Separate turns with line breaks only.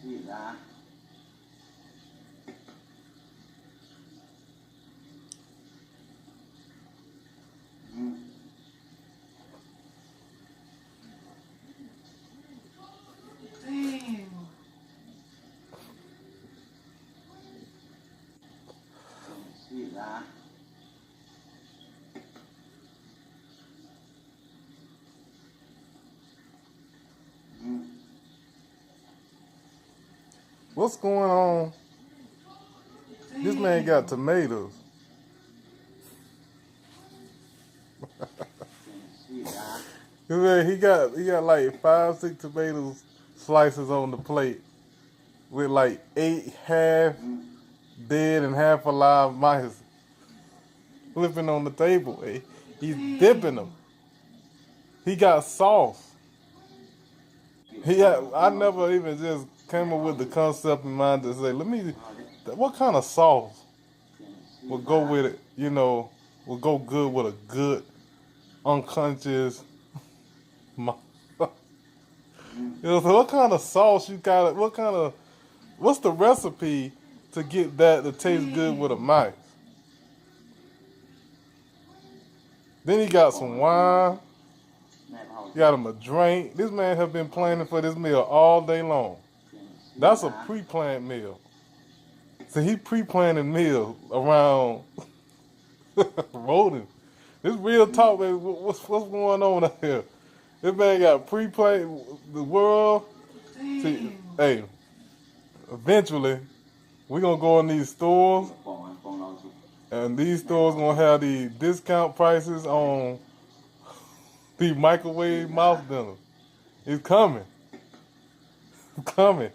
Sweet lá.
Dang.
Sweet lá.
What's going on?
Dang.
This man got tomatoes.
Sweet lá.
This man, he got like 5, 6 tomatoes slices on the plate with like 8 half dead and half alive mice flipping on the table. He's dipping them. He got sauce. I never even just came up with the concept in mind to say, what kind of sauce will go with it, will go good with a good unconscious so what kind of sauce you got, what's the recipe to get that to taste good with a mice? Then he got some wine, got him a drink. This man have been planning for this meal all day long. That's a pre-planned meal. So he pre-planning meals around rodents. This real talk, man. What's going on out here? This man got pre-planned the world. See, hey, eventually we gonna go in these stores, and these stores gonna have the discount prices on the microwave mouse dinners. It's coming. It's coming.